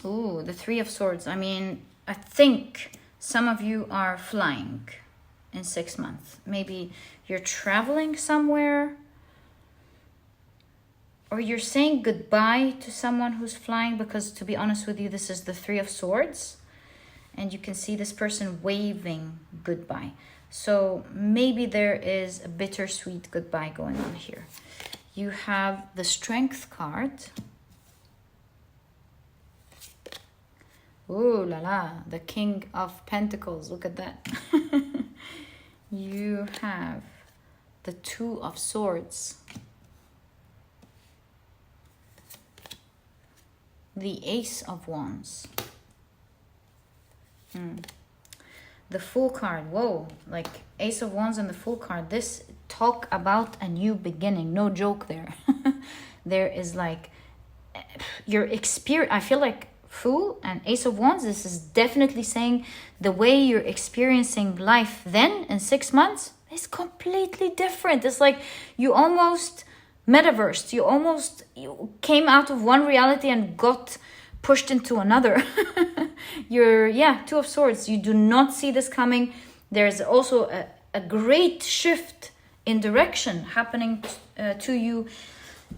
A: the 3 of Swords. I mean, I think some of you are flying in 6 months. Maybe you're traveling somewhere, or you're saying goodbye to someone who's flying, because to be honest with you, this is the 3 of Swords. And you can see this person waving goodbye. So maybe there is a bittersweet goodbye going on here. You have the Strength card. Ooh la la, the King of Pentacles. Look at that. You have the Two of Swords, the Ace of Wands, the Fool card. Whoa, like Ace of Wands and the Fool card. This talk about a new beginning. No joke there. There is like your experience. I feel like Fool and Ace of Wands, this is definitely saying the way you're experiencing life then in 6 months is completely different. It's like you almost metaversed. You came out of one reality and got pushed into another. Two of Swords. You do not see this coming. There's also a great shift in direction happening to you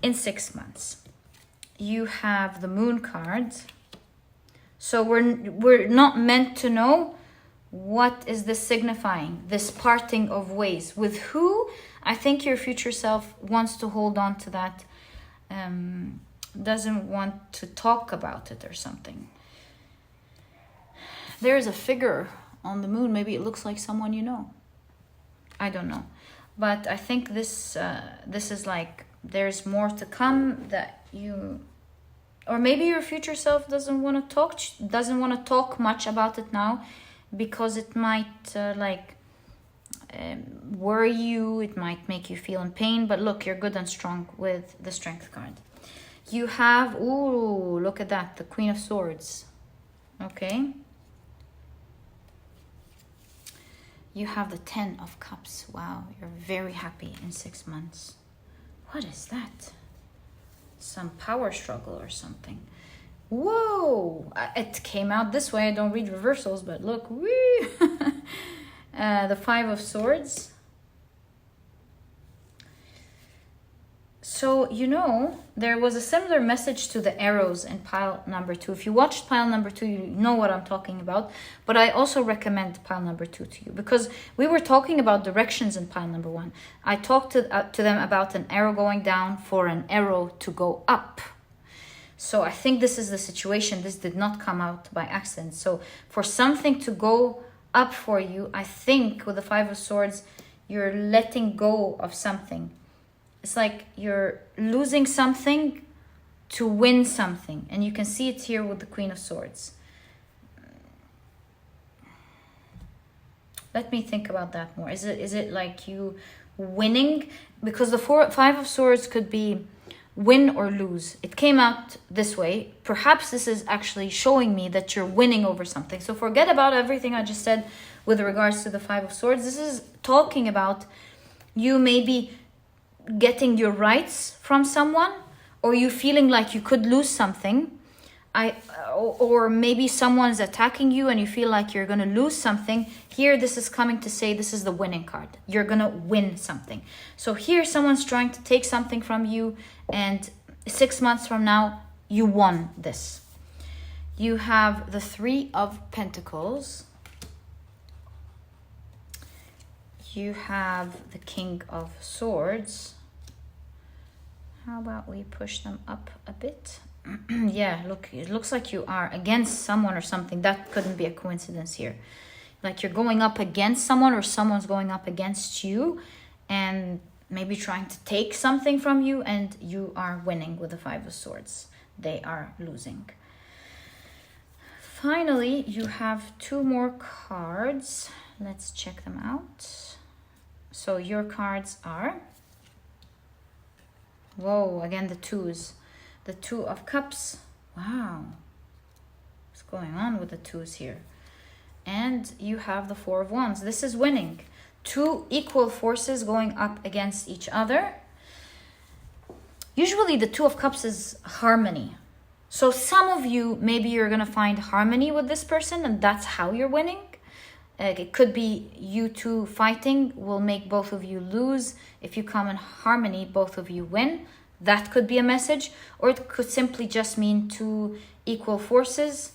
A: in 6 months. You have the Moon card. So we're not meant to know what is this signifying, this parting of ways. With who? I think your future self wants to hold on to that, doesn't want to talk about it or something. There's a figure on the moon. Maybe it looks like someone you know. I don't know. But I think this is like there's more to come that you... Or maybe your future self doesn't want to talk much about it now, because it might worry you. It might make you feel in pain. But look, you're good and strong with the Strength card. You have, ooh, look at that, the Queen of Swords. Okay. You have the Ten of Cups. Wow, you're very happy in 6 months. What is that? Some power struggle or something. Whoa, it came out this way. I don't read reversals, but look, woo. The Five of Swords. So, you know, there was a similar message to the arrows in pile number 2. If you watched pile number 2, you know what I'm talking about. But I also recommend pile number 2 to you, because we were talking about directions in pile number 1. I talked to them about an arrow going down for an arrow to go up. So I think this is the situation. This did not come out by accident. So for something to go up for you, I think with the Five of Swords, you're letting go of something. It's like you're losing something to win something. And you can see it here with the Queen of Swords. Let me think about that more. Is it like you winning? Because the Five of Swords could be win or lose. It came out this way. Perhaps this is actually showing me that you're winning over something. So forget about everything I just said with regards to the Five of Swords. This is talking about you maybe getting your rights from someone, or you feeling like you could lose something. Or maybe someone's attacking you and you feel like you're going to lose something. Here, this is coming to say this is the winning card. You're going to win something. So here, someone's trying to take something from you, and 6 months from now, you won this. You have the Three of Pentacles. You have the King of Swords. How about we push them up a bit? Yeah, look, it looks like you are against someone or something. That couldn't be a coincidence here. Like you're going up against someone, or someone's going up against you and maybe trying to take something from you, and you are winning with the Five of Swords. They are losing. Finally, you have 2 more cards. Let's check them out. So your cards are... Whoa, again the twos. The Two of Cups. Wow. What's going on with the twos here? And you have the Four of Wands. This is winning. 2 equal forces going up against each other. Usually the Two of Cups is harmony. So some of you, maybe you're going to find harmony with this person, and that's how you're winning. It could be you two fighting will make both of you lose. If you come in harmony, both of you win. That could be a message. Or it could simply just mean 2 equal forces,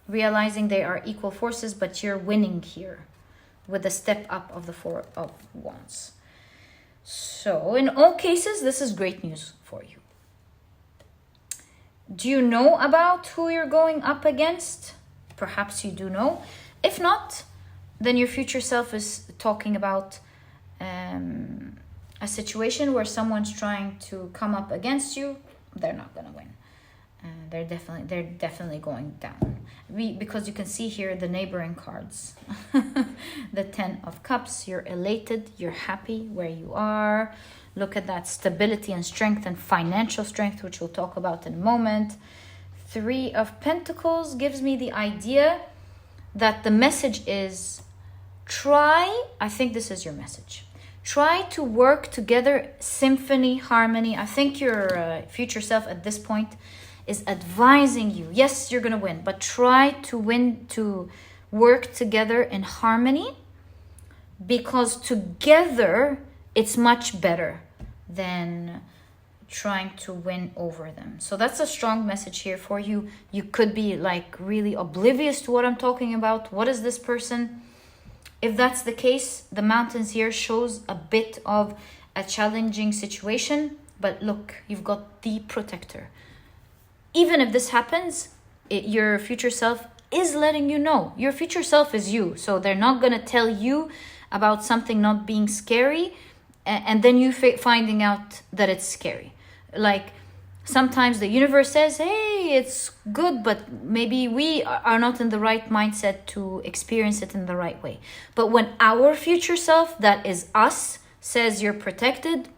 A: realizing they are equal forces, but you're winning here with the step up of the Four of Wands. So in all cases, this is great news for you. Do you know about who you're going up against? perhaps you do know. If not, then your future self is talking about a situation where someone's trying to come up against you. They're not gonna win. They're definitely going down. Because you can see here the neighboring cards. The 10 of Cups. You're elated. You're happy where you are. Look at that stability and strength and financial strength, which we'll talk about in a moment. 3 of Pentacles gives me the idea that the message is I think this is your message. Try to work together, symphony, harmony. I think your future self at this point is advising you. Yes, you're going to win, but try to work together in harmony, because together it's much better than trying to win over them. So that's a strong message here for you. You could be like really oblivious to what I'm talking about. What is this person? If that's the case, the mountains here shows a bit of a challenging situation. But look, you've got the protector. Even if this happens, your future self is letting you know. Your future self is you. So they're not going to tell you about something not being scary and then you finding out that it's scary. Like sometimes the universe says, hey, it's good, but maybe we are not in the right mindset to experience it in the right way. But when our future self, that is us, says you're protected,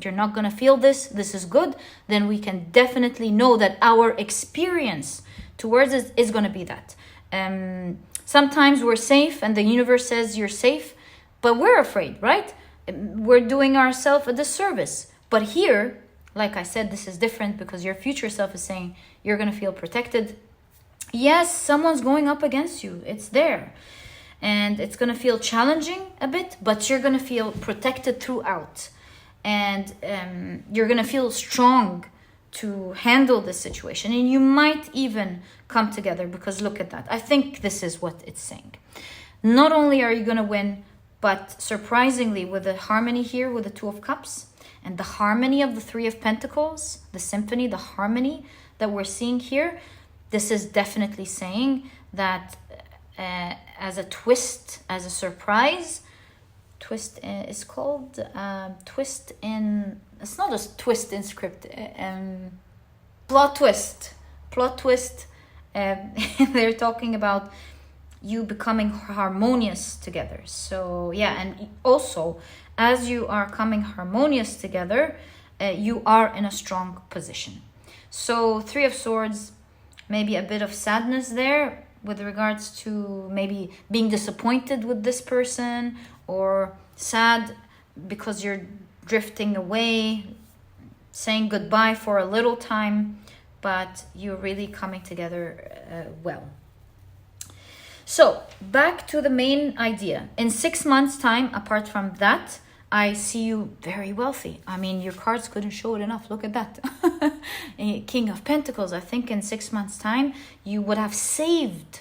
A: you're not going to feel this is good, then we can definitely know that our experience towards it is going to be that. Sometimes we're safe and the universe says you're safe, but we're afraid, right? We're doing ourselves a disservice. But here, like I said, this is different because your future self is saying you're going to feel protected. Yes, someone's going up against you. It's there. And it's going to feel challenging a bit, but you're going to feel protected throughout. And you're going to feel strong to handle this situation. And you might even come together, because look at that. I think this is what it's saying. Not only are you going to win, but surprisingly, with the harmony here with the 2 of Cups and the harmony of the 3 of Pentacles, the symphony, the harmony that we're seeing here, this is definitely saying that as a twist, as a surprise, twist is called twist in, it's not a twist in script, plot twist. They're talking about you becoming harmonious together. So yeah, and also as you are coming harmonious together, you are in a strong position. So 3 of Swords, maybe a bit of sadness there with regards to maybe being disappointed with this person, or sad because you're drifting away, saying goodbye for a little time, but you're really coming together well. So back to the main idea. In 6 months' time, apart from that, I see you very wealthy. I mean, your cards couldn't show it enough. Look at that. King of Pentacles. I think in 6 months' time, you would have saved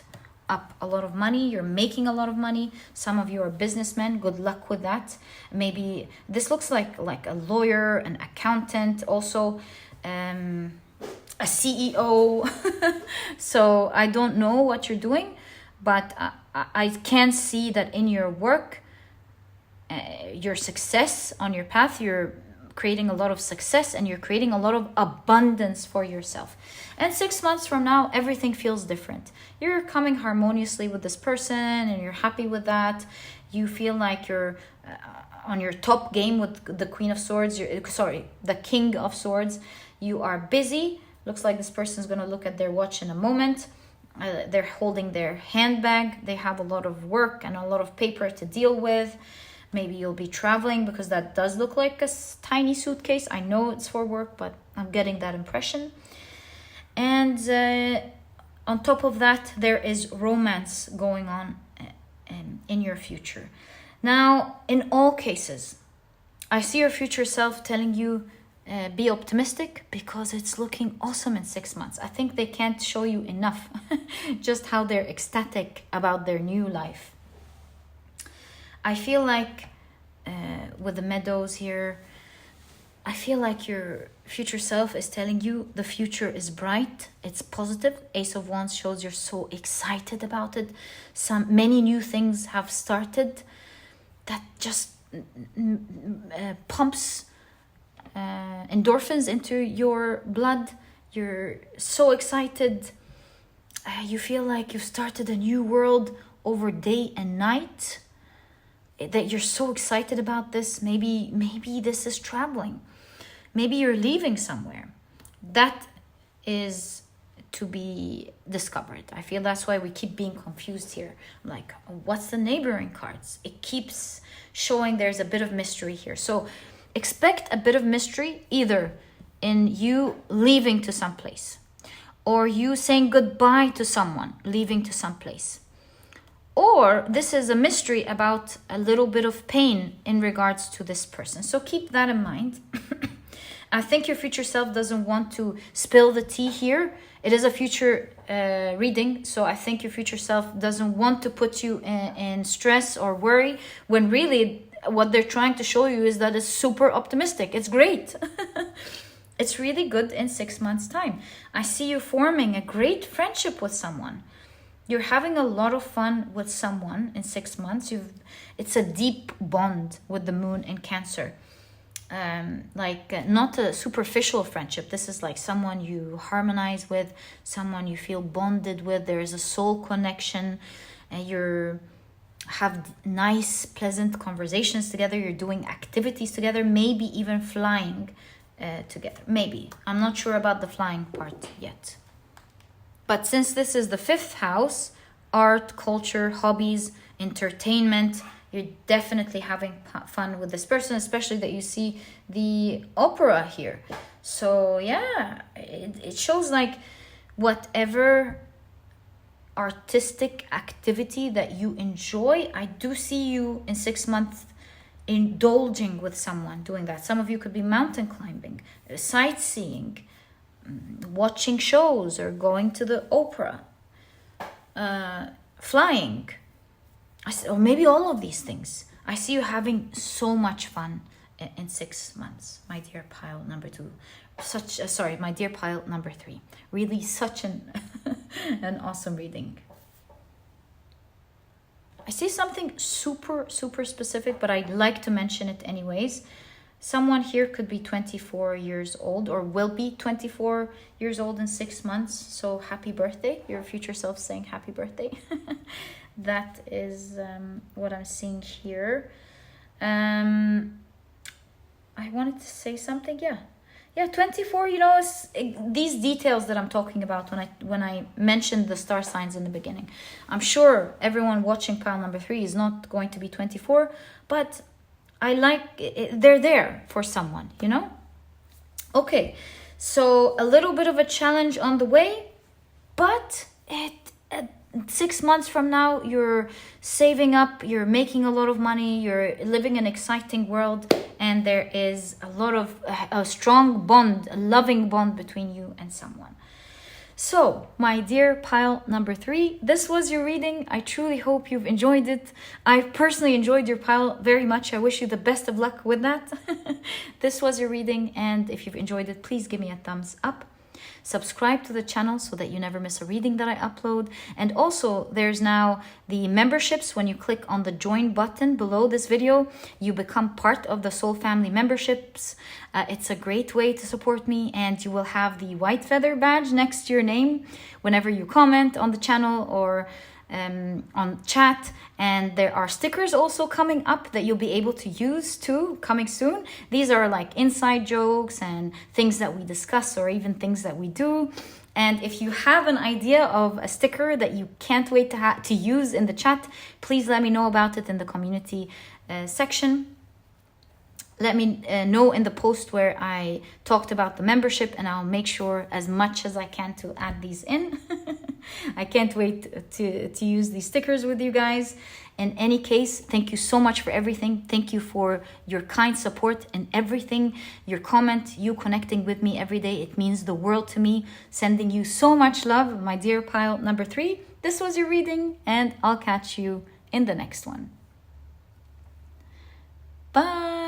A: up a lot of money. You're making a lot of money. Some of you are businessmen. Good luck with that. Maybe this looks like a lawyer, an accountant, also a CEO. So I don't know what you're doing, but I can see that in your work, your success on your path, you're creating a lot of success and you're creating a lot of abundance for yourself. And 6 months from now, everything feels different. You're coming harmoniously with this person and you're happy with that. You feel like you're on your top game with the Queen of Swords. The King of Swords. You are busy. Looks like this person's going to look at their watch in a moment. They're holding their handbag. They have a lot of work and a lot of paper to deal with. Maybe you'll be traveling, because that does look like a tiny suitcase. I know it's for work, but I'm getting that impression. And on top of that, there is romance going on in your future. Now, in all cases, I see your future self telling you, be optimistic, because it's looking awesome in 6 months. I think they can't show you enough just how they're ecstatic about their new life. I feel like with the meadows here, I feel like your future self is telling you the future is bright, it's positive. Ace of Wands shows you're so excited about it. Many new things have started that just pumps endorphins into your blood. You're so excited. You feel like you've started a new world over day and night. That you're so excited about this. Maybe this is traveling. Maybe you're leaving somewhere. That is to be discovered. I feel that's why we keep being confused here. I'm like, what's the neighboring cards? It keeps showing there's a bit of mystery here. So expect a bit of mystery either in you leaving to some place, or you saying goodbye to someone, leaving to some place. Or this is a mystery about a little bit of pain in regards to this person. So keep that in mind. I think your future self doesn't want to spill the tea here. It is a future reading, so I think your future self doesn't want to put you in stress or worry, when really what they're trying to show you is that it's super optimistic. It's great. It's really good in 6 months' time. I see you forming a great friendship with someone. You're having a lot of fun with someone in 6 months. It's a deep bond with the moon in Cancer. Not a superficial friendship. This is like someone you harmonize with, someone you feel bonded with. There is a soul connection, and you have nice, pleasant conversations together. You're doing activities together, maybe even flying together. Maybe. I'm not sure about the flying part yet. But since this is the 5th house, art, culture, hobbies, entertainment, you're definitely having fun with this person, especially that you see the opera here. So yeah, it shows like whatever artistic activity that you enjoy, I do see you in 6 months indulging with someone doing that. Some of you could be mountain climbing, sightseeing, watching shows, or going to the opera, flying, or maybe all of these things. I see you having so much fun in 6 months, my dear pile number 2. My dear pile number 3. Really such an awesome reading. I see something super, super specific, but I'd like to mention it anyways. Someone here could be 24 years old, or will be 24 years old in 6 months. So happy birthday. Your future self saying happy birthday. That is what I'm seeing here. I wanted to say something. Yeah, 24, these details that I'm talking about when I mentioned the star signs in the beginning. I'm sure everyone watching pile number 3 is not going to be 24, but I like it. They're there for someone, Okay, so a little bit of a challenge on the way, but 6 months from now, you're saving up, you're making a lot of money, you're living an exciting world, and there is a strong bond, a loving bond between you and someone. So, my dear pile number 3, this was your reading. I truly hope you've enjoyed it. I personally enjoyed your pile very much. I wish you the best of luck with that. This was your reading, and if you've enjoyed it, please give me a thumbs up. Subscribe to the channel so that you never miss a reading that I upload. And also, there's now the memberships. When you click on the join button below this video, you become part of the Soul Family memberships. It's a great way to support me, and you will have the white feather badge next to your name whenever you comment on the channel or on chat. And there are stickers also coming up that you'll be able to use too, coming soon. These are like inside jokes and things that we discuss, or even things that we do. And if you have an idea of a sticker that you can't wait to use in the chat, please let me know about it in the community section. Let me know in the post where I talked about the membership, and I'll make sure as much as I can to add these in. I can't wait to use these stickers with you guys. In any case, thank you so much for everything. Thank you for your kind support and everything. Your comment, you connecting with me every day. It means the world to me. Sending you so much love, my dear pile number 3. This was your reading, and I'll catch you in the next one. Bye.